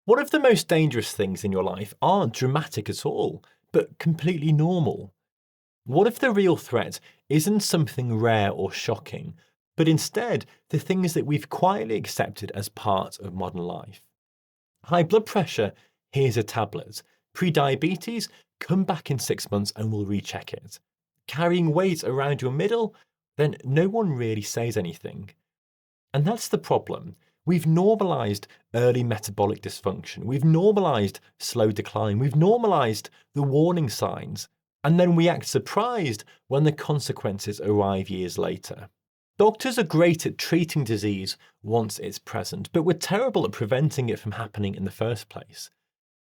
What if the most dangerous things in your life aren't dramatic at all, but completely normal? What if the real threat isn't something rare or shocking, but instead the things that we've quietly accepted as part of modern life? High blood pressure, here's a tablet. Pre-diabetes, come back in 6 months and we'll recheck it. Carrying weight around your middle, then no one really says anything. And that's the problem. We've normalised early metabolic dysfunction. We've normalised slow decline. We've normalised the warning signs. And then we act surprised when the consequences arrive years later. Doctors are great at treating disease once it's present, but we're terrible at preventing it from happening in the first place.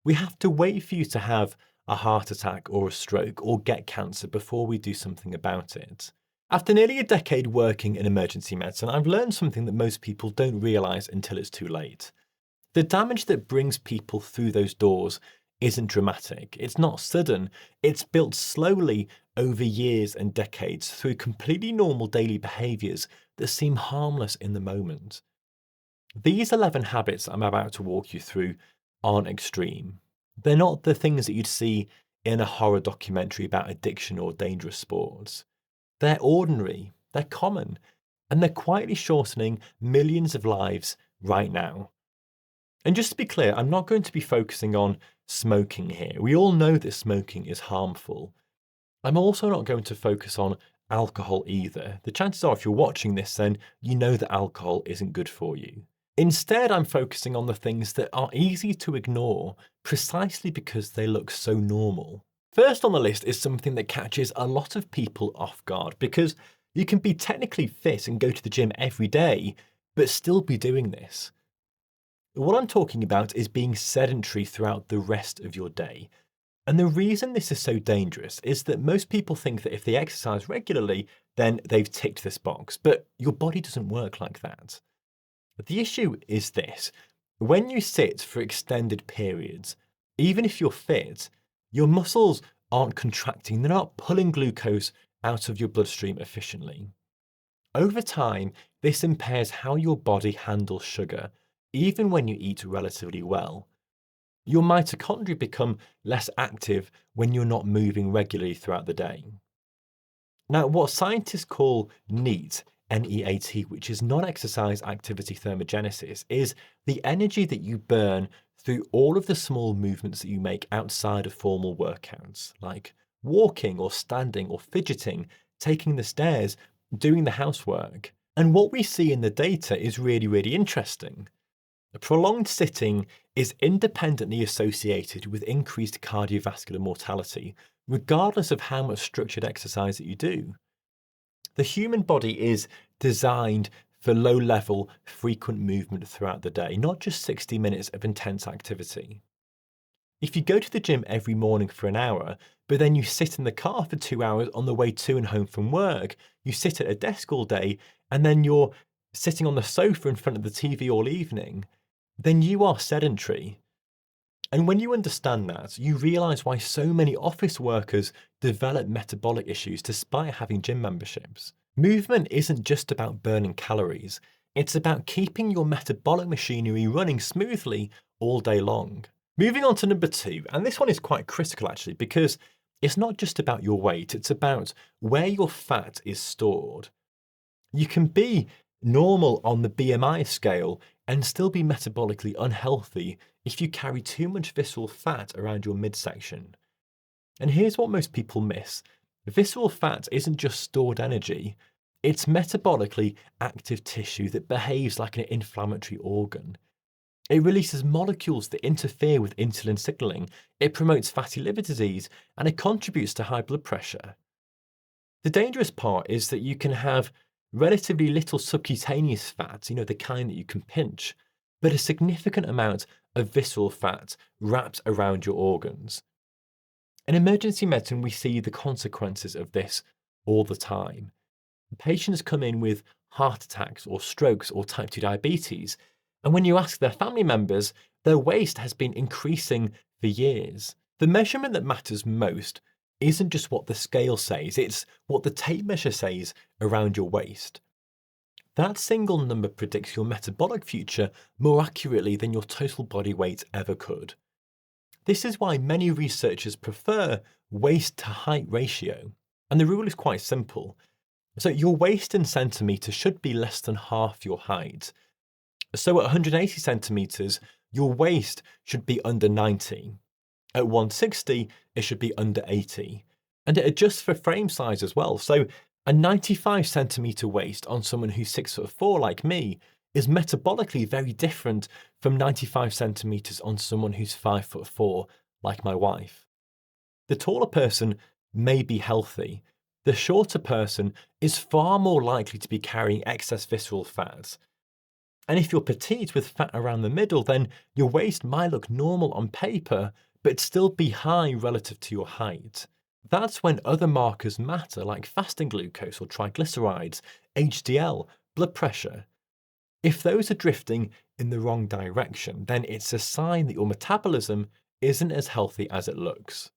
We have to wait for you to have a heart attack or a stroke or get cancer before we do something about it. After nearly a decade working in emergency medicine, I've learned something that most people don't realise until it's too late. The damage that brings people through those doors isn't dramatic. It's not sudden. It's built slowly over years and decades through completely normal daily behaviours that seem harmless in the moment. These 11 habits I'm about to walk you through aren't extreme. They're not the things that you'd see in a horror documentary about addiction or dangerous sports. They're ordinary, they're common, and they're quietly shortening millions of lives right now. And just to be clear, I'm not going to be focusing on smoking here. We all know that smoking is harmful. I'm also not going to focus on alcohol either. The chances are if you're watching this, then you know that alcohol isn't good for you. Instead, I'm focusing on the things that are easy to ignore precisely because they look so normal. First on the list is something that catches a lot of people off guard because you can be technically fit and go to the gym every day, but still be doing this. What I'm talking about is being sedentary throughout the rest of your day. And the reason this is so dangerous is that most people think that if they exercise regularly, then they've ticked this box, but your body doesn't work like that. The issue is this: when you sit for extended periods, even if you're fit, your muscles aren't contracting, they're not pulling glucose out of your bloodstream efficiently. Over time, this impairs how your body handles sugar, even when you eat relatively well. Your mitochondria become less active when you're not moving regularly throughout the day. Now, what scientists call NEAT, N-E-A-T, which is non-exercise activity thermogenesis, is the energy that you burn through all of the small movements that you make outside of formal workouts, like walking or standing or fidgeting, taking the stairs, doing the housework. And what we see in the data is really interesting. Prolonged sitting is independently associated with increased cardiovascular mortality, regardless of how much structured exercise that you do. The human body is designed for low-level, frequent movement throughout the day, not just 60 minutes of intense activity. If you go to the gym every morning for an hour, but then you sit in the car for 2 hours on the way to and home from work, you sit at a desk all day, and then you're sitting on the sofa in front of the TV all evening, then you are sedentary. And when you understand that, you realise why so many office workers develop metabolic issues despite having gym memberships. Movement isn't just about burning calories, it's about keeping your metabolic machinery running smoothly all day long. Moving on to number 2, and this one is quite critical actually, because it's not just about your weight, it's about where your fat is stored. You can be normal on the BMI scale and still be metabolically unhealthy if you carry too much visceral fat around your midsection. And here's what most people miss. Visceral fat isn't just stored energy, it's metabolically active tissue that behaves like an inflammatory organ. It releases molecules that interfere with insulin signaling, it promotes fatty liver disease, and it contributes to high blood pressure. The dangerous part is that you can have relatively little subcutaneous fat, the kind that you can pinch, but a significant amount of visceral fat wrapped around your organs. In emergency medicine, we see the consequences of this all the time. Patients come in with heart attacks or strokes or type 2 diabetes, and when you ask their family members, their waist has been increasing for years. The measurement that matters most isn't just what the scale says, it's what the tape measure says around your waist. That single number predicts your metabolic future more accurately than your total body weight ever could. This is why many researchers prefer waist to height ratio. And the rule is quite simple. So your waist in centimetres should be less than half your height. So at 180 centimetres, your waist should be under 90. At 160, it should be under 80. And it adjusts for frame size as well. So a 95 centimetre waist on someone who's 6'4" like me is metabolically very different from 95 centimetres on someone who's 5'4" like my wife. The taller person may be healthy. The shorter person is far more likely to be carrying excess visceral fat. And if you're petite with fat around the middle, then your waist might look normal on paper, but still be high relative to your height. That's when other markers matter, like fasting glucose or triglycerides, HDL, blood pressure. If those are drifting in the wrong direction, then it's a sign that your metabolism isn't as healthy as it looks.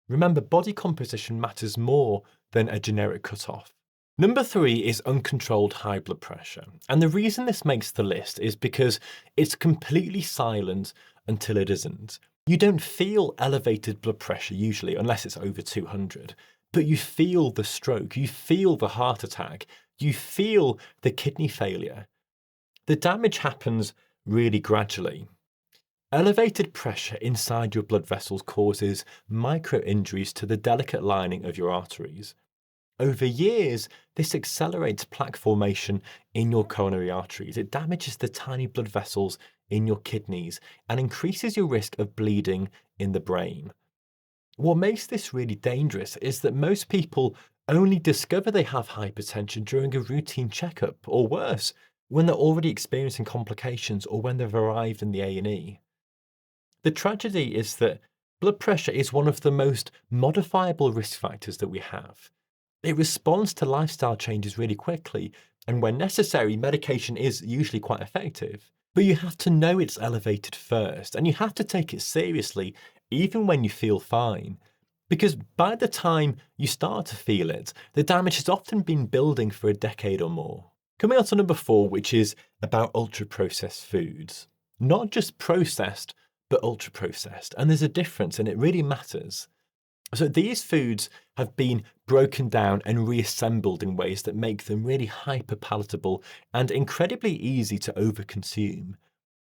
Remember, body composition matters more than a generic cutoff. Number 3 is uncontrolled high blood pressure. And the reason this makes the list is because it's completely silent until it isn't. You don't feel elevated blood pressure usually, unless it's over 200, but you feel the stroke, you feel the heart attack, you feel the kidney failure. The damage happens really gradually. Elevated pressure inside your blood vessels causes micro injuries to the delicate lining of your arteries. Over years, this accelerates plaque formation in your coronary arteries. It damages the tiny blood vessels in your kidneys and increases your risk of bleeding in the brain. What makes this really dangerous is that most people only discover they have hypertension during a routine checkup, or worse, when they're already experiencing complications or when they've arrived in the A&E. The tragedy is that blood pressure is one of the most modifiable risk factors that we have. It responds to lifestyle changes really quickly, and when necessary, medication is usually quite effective. But you have to know it's elevated first, and you have to take it seriously, even when you feel fine. Because by the time you start to feel it, the damage has often been building for a decade or more. Coming on to number 4, which is about ultra-processed foods. Not just processed, but ultra-processed. And there's a difference, and it really matters. So these foods have been broken down and reassembled in ways that make them really hyper-palatable and incredibly easy to overconsume.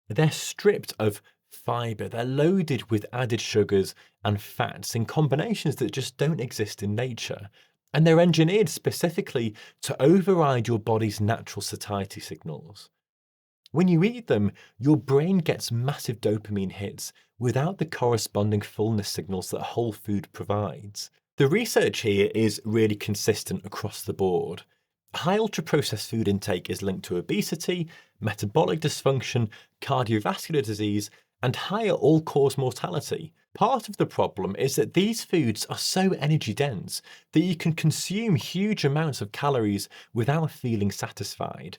They're stripped of fibre, they're loaded with added sugars and fats in combinations that just don't exist in nature. And they're engineered specifically to override your body's natural satiety signals. When you eat them, your brain gets massive dopamine hits without the corresponding fullness signals that whole food provides. The research here is really consistent across the board. High ultra-processed food intake is linked to obesity, metabolic dysfunction, cardiovascular disease, and higher all-cause mortality. Part of the problem is that these foods are so energy-dense that you can consume huge amounts of calories without feeling satisfied.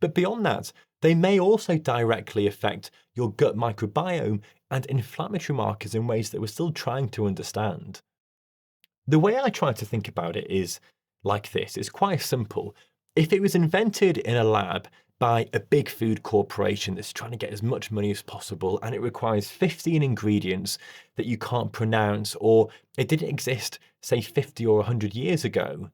But beyond that, they may also directly affect your gut microbiome and inflammatory markers in ways that we're still trying to understand. The way I try to think about it is like this. It's quite simple. If it was invented in a lab by a big food corporation that's trying to get as much money as possible, and it requires 15 ingredients that you can't pronounce, or it didn't exist, say 50 or 100 years ago,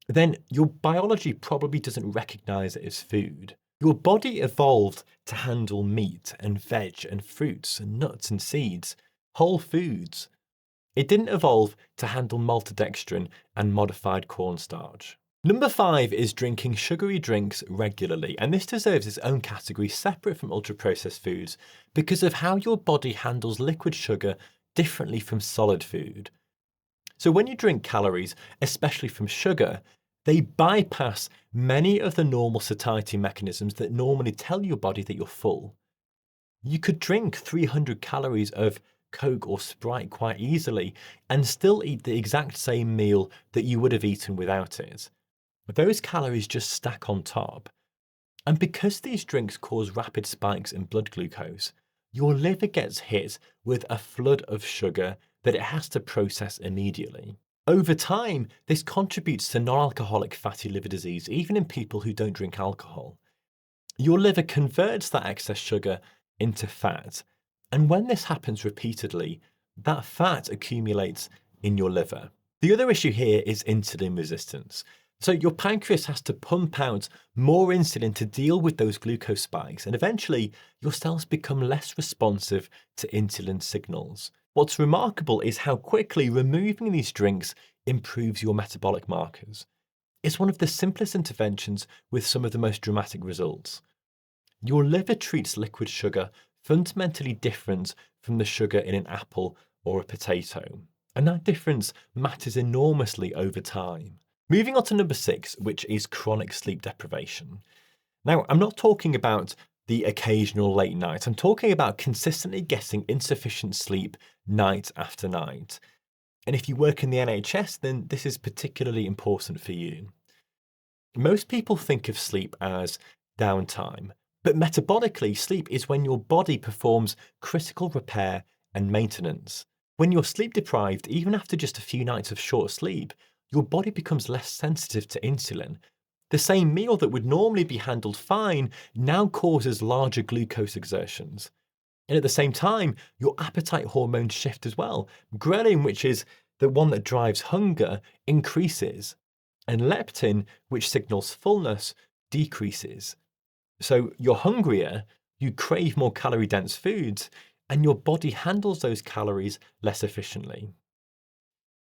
then your biology probably doesn't recognize it as food. Your body evolved to handle meat and veg and fruits and nuts and seeds, whole foods. It didn't evolve to handle maltodextrin and modified cornstarch. Number 5 is drinking sugary drinks regularly, and this deserves its own category separate from ultra-processed foods because of how your body handles liquid sugar differently from solid food. So when you drink calories, especially from sugar, they bypass many of the normal satiety mechanisms that normally tell your body that you're full. You could drink 300 calories of Coke or Sprite quite easily and still eat the exact same meal that you would have eaten without it. But those calories just stack on top. And because these drinks cause rapid spikes in blood glucose, your liver gets hit with a flood of sugar that it has to process immediately. Over time, this contributes to non-alcoholic fatty liver disease, even in people who don't drink alcohol. Your liver converts that excess sugar into fat, and when this happens repeatedly, that fat accumulates in your liver. The other issue here is insulin resistance. So your pancreas has to pump out more insulin to deal with those glucose spikes, and eventually your cells become less responsive to insulin signals. What's remarkable is how quickly removing these drinks improves your metabolic markers. It's one of the simplest interventions with some of the most dramatic results. Your liver treats liquid sugar fundamentally different from the sugar in an apple or a potato, and that difference matters enormously over time. Moving on to number 6, which is chronic sleep deprivation. Now, I'm not talking about the occasional late night. I'm talking about consistently getting insufficient sleep night after night. And if you work in the NHS, then this is particularly important for you. Most people think of sleep as downtime, but metabolically, sleep is when your body performs critical repair and maintenance. When you're sleep deprived, even after just a few nights of short sleep, your body becomes less sensitive to insulin. The same meal that would normally be handled fine now causes larger glucose exertions. And at the same time, your appetite hormones shift as well. Ghrelin, which is the one that drives hunger, increases, and leptin, which signals fullness, decreases. So you're hungrier, you crave more calorie-dense foods, and your body handles those calories less efficiently.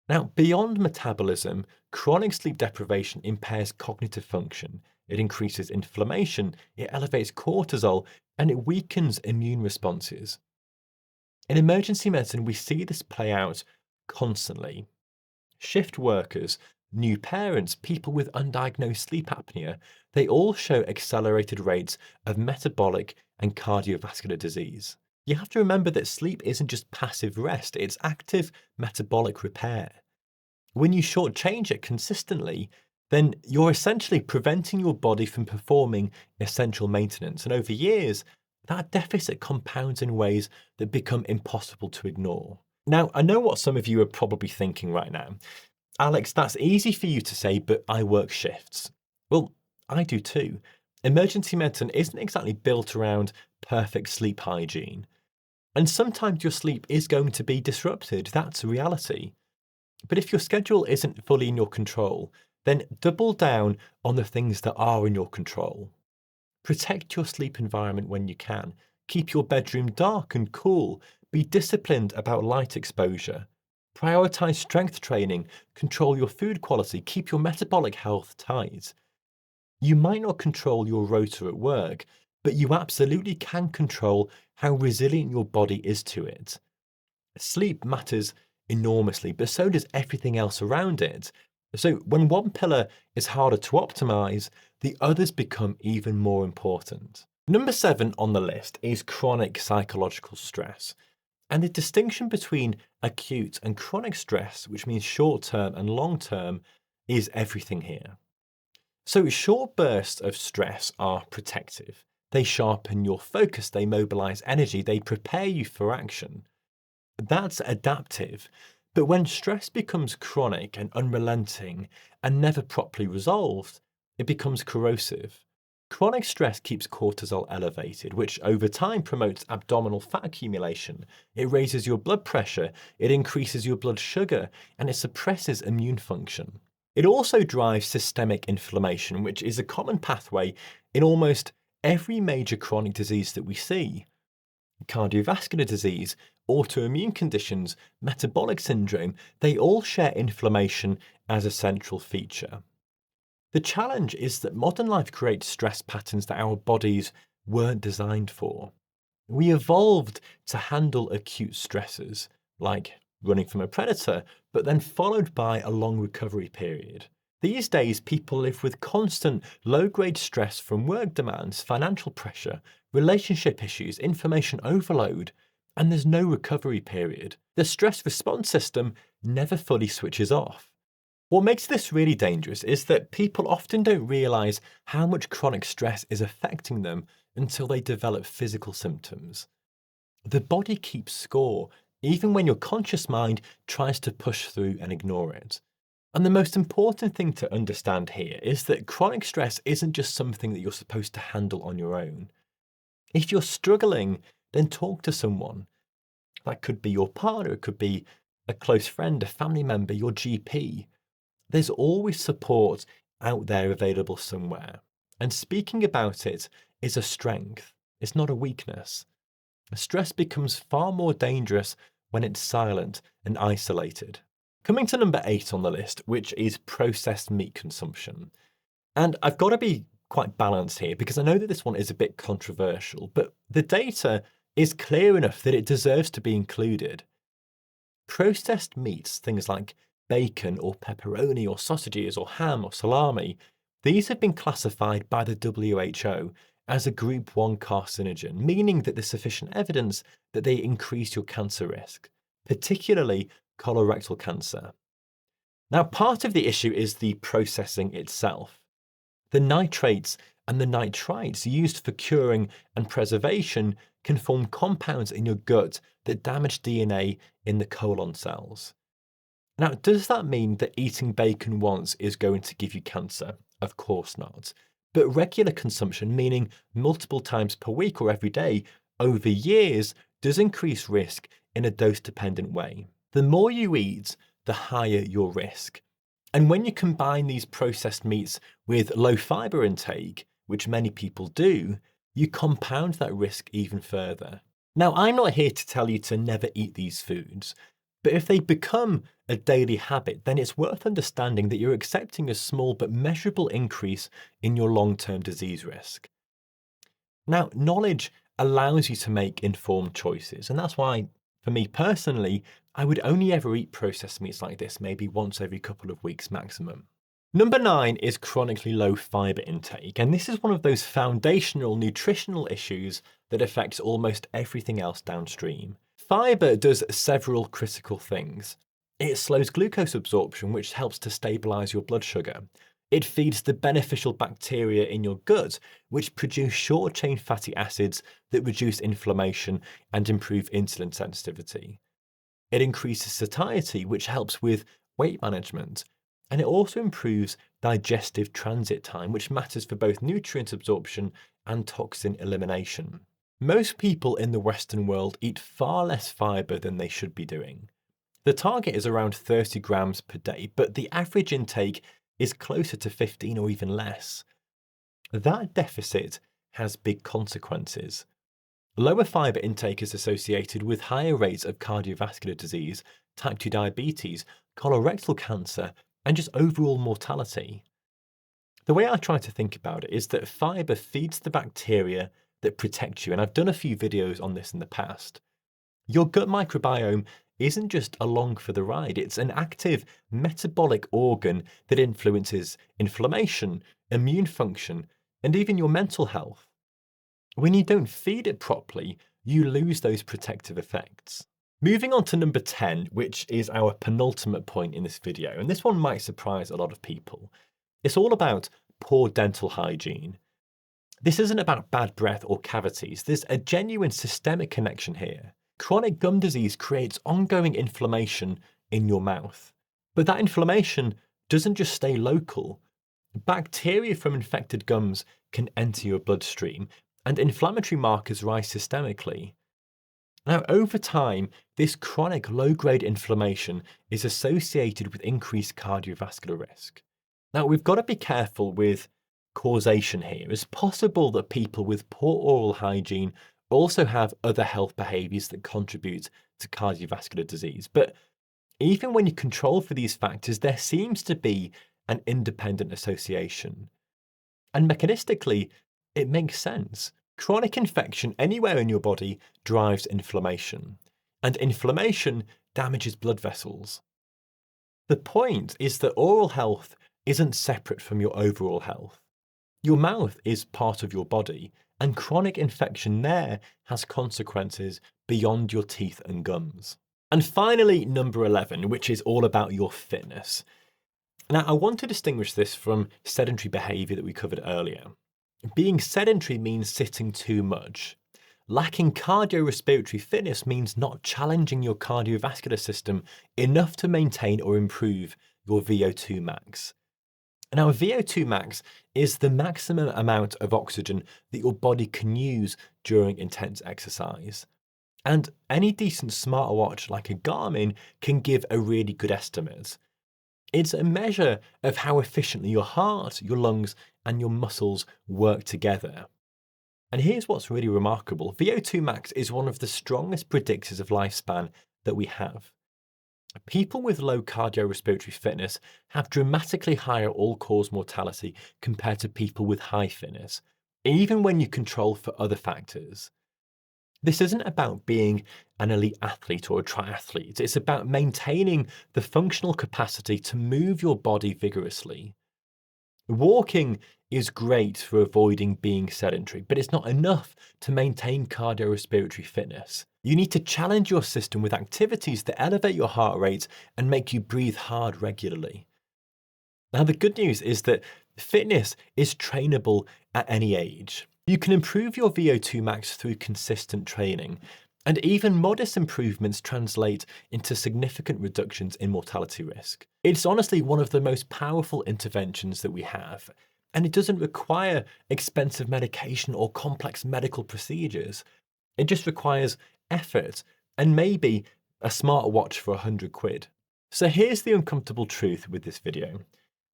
Now, beyond metabolism, chronic sleep deprivation impairs cognitive function. It increases inflammation, it elevates cortisol, and it weakens immune responses. In emergency medicine, we see this play out constantly. Shift workers, new parents, people with undiagnosed sleep apnea, they all show accelerated rates of metabolic and cardiovascular disease. You have to remember that sleep isn't just passive rest, it's active metabolic repair. When you shortchange it consistently, then you're essentially preventing your body from performing essential maintenance. And over years, that deficit compounds in ways that become impossible to ignore. Now, I know what some of you are probably thinking right now. Alex, that's easy for you to say, but I work shifts. Well, I do too. Emergency medicine isn't exactly built around perfect sleep hygiene. And sometimes your sleep is going to be disrupted. That's reality. But if your schedule isn't fully in your control, then double down on the things that are in your control. Protect your sleep environment when you can. Keep your bedroom dark and cool. Be disciplined about light exposure. Prioritize strength training. Control your food quality. Keep your metabolic health tight. You might not control your rota at work, but you absolutely can control how resilient your body is to it. Sleep matters enormously, but so does everything else around it. So when one pillar is harder to optimize, the others become even more important. Number 7 on the list is chronic psychological stress. And the distinction between acute and chronic stress, which means short-term and long-term, is everything here. So short bursts of stress are protective. They sharpen your focus, they mobilize energy, they prepare you for action. That's adaptive. But when stress becomes chronic and unrelenting and never properly resolved, it becomes corrosive. Chronic stress keeps cortisol elevated, which over time promotes abdominal fat accumulation. It raises your blood pressure, it increases your blood sugar, and it suppresses immune function. It also drives systemic inflammation, which is a common pathway in almost every major chronic disease that we see. Cardiovascular disease, autoimmune conditions, metabolic syndrome, they all share inflammation as a central feature. The challenge is that modern life creates stress patterns that our bodies weren't designed for. We evolved to handle acute stressors, like running from a predator, but then followed by a long recovery period. These days, people live with constant low-grade stress from work demands, financial pressure, relationship issues, information overload, and there's no recovery period. The stress response system never fully switches off. What makes this really dangerous is that people often don't realize how much chronic stress is affecting them until they develop physical symptoms. The body keeps score, even when your conscious mind tries to push through and ignore it. And the most important thing to understand here is that chronic stress isn't just something that you're supposed to handle on your own. If you're struggling, then talk to someone. That could be your partner, it could be a close friend, a family member, your GP. There's always support out there available somewhere. And speaking about it is a strength, it's not a weakness. Stress becomes far more dangerous when it's silent and isolated. Coming to number 8 on the list, which is processed meat consumption. And I've got to be quite balanced here because I know that this one is a bit controversial, but the data is clear enough that it deserves to be included. Processed meats, things like bacon or pepperoni or sausages or ham or salami, these have been classified by the WHO as a group 1 carcinogen, meaning that there's sufficient evidence that they increase your cancer risk, particularly colorectal cancer. Now, part of the issue is the processing itself. The nitrates and the nitrites used for curing and preservation can form compounds in your gut that damage DNA in the colon cells. Now, does that mean that eating bacon once is going to give you cancer? Of course not. But regular consumption, meaning multiple times per week or every day, over years, does increase risk in a dose-dependent way. The more you eat, the higher your risk. And when you combine these processed meats with low fibre intake, which many people do, you compound that risk even further. Now, I'm not here to tell you to never eat these foods, but if they become a daily habit, then it's worth understanding that you're accepting a small but measurable increase in your long-term disease risk. Now, knowledge allows you to make informed choices, and that's why, for me personally, I would only ever eat processed meats like this maybe once every couple of weeks maximum. Number 9 is chronically low fibre intake, and this is one of those foundational nutritional issues that affects almost everything else downstream. Fibre does several critical things. It slows glucose absorption, which helps to stabilise your blood sugar. It feeds the beneficial bacteria in your gut, which produce short-chain fatty acids that reduce inflammation and improve insulin sensitivity. It increases satiety, which helps with weight management. And it also improves digestive transit time, which matters for both nutrient absorption and toxin elimination. Most people in the Western world eat far less fibre than they should be doing. The target is around 30 grams per day, but the average intake is closer to 15 or even less. That deficit has big consequences. Lower fibre intake is associated with higher rates of cardiovascular disease, type 2 diabetes, colorectal cancer, and just overall mortality. The way I try to think about it is that fibre feeds the bacteria that protect you, and I've done a few videos on this in the past. Your gut microbiome isn't just along for the ride, it's an active metabolic organ that influences inflammation, immune function, and even your mental health. When you don't feed it properly, you lose those protective effects. Moving on to number 10, which is our penultimate point in this video, and this one might surprise a lot of people. It's all about poor dental hygiene. This isn't about bad breath or cavities. There's a genuine systemic connection here. Chronic gum disease creates ongoing inflammation in your mouth. But that inflammation doesn't just stay local. Bacteria from infected gums can enter your bloodstream, and inflammatory markers rise systemically. Now, over time, this chronic low-grade inflammation is associated with increased cardiovascular risk. Now, we've got to be careful with causation here. It's possible that people with poor oral hygiene also have other health behaviours that contribute to cardiovascular disease. But even when you control for these factors, there seems to be an independent association. And mechanistically, it makes sense. Chronic infection anywhere in your body drives inflammation, and inflammation damages blood vessels. The point is that oral health isn't separate from your overall health. Your mouth is part of your body, and chronic infection there has consequences beyond your teeth and gums. And finally, number 11, which is all about your fitness. Now, I want to distinguish this from sedentary behaviour that we covered earlier. Being sedentary means sitting too much. Lacking cardiorespiratory fitness means not challenging your cardiovascular system enough to maintain or improve your VO2 max. Now, VO2 max is the maximum amount of oxygen that your body can use during intense exercise. And any decent smartwatch like a Garmin can give a really good estimate. It's a measure of how efficiently your heart, your lungs, and your muscles work together. And here's what's really remarkable. VO2 max is one of the strongest predictors of lifespan that we have. People with low cardiorespiratory fitness have dramatically higher all-cause mortality compared to people with high fitness, even when you control for other factors. This isn't about being an elite athlete or a triathlete. It's about maintaining the functional capacity to move your body vigorously. Walking is great for avoiding being sedentary, but it's not enough to maintain cardiorespiratory fitness. You need to challenge your system with activities that elevate your heart rate and make you breathe hard regularly. Now, the good news is that fitness is trainable at any age. You can improve your VO2 max through consistent training, and even modest improvements translate into significant reductions in mortality risk. It's honestly one of the most powerful interventions that we have, and it doesn't require expensive medication or complex medical procedures. It just requires effort and maybe a smartwatch for £100. So here's the uncomfortable truth with this video.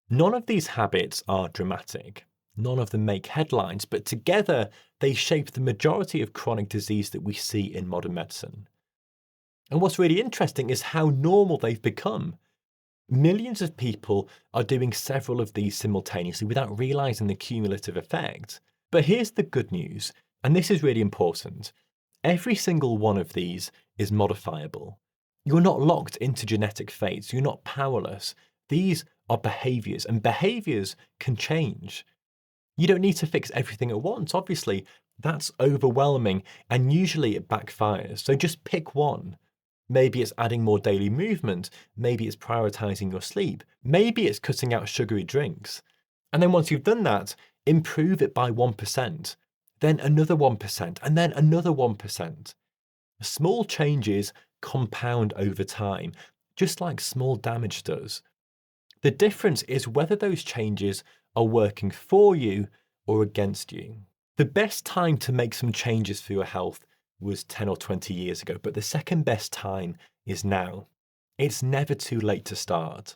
None of these habits are dramatic. None of them make headlines, but together they shape the majority of chronic disease that we see in modern medicine. And what's really interesting is how normal they've become. Millions of people are doing several of these simultaneously without realizing the cumulative effect. But here's the good news, and this is really important. Every single one of these is modifiable. You're not locked into genetic fates. You're not powerless. These are behaviours, and behaviours can change. You don't need to fix everything at once, obviously. That's overwhelming, and usually it backfires. So just pick one. Maybe it's adding more daily movement. Maybe it's prioritizing your sleep. Maybe it's cutting out sugary drinks. And then once you've done that, improve it by 1%, then another 1%, and then another 1%. Small changes compound over time, just like small damage does. The difference is whether those changes are working for you or against you. The best time to make some changes for your health was 10 or 20 years ago, but the second best time is now. It's never too late to start.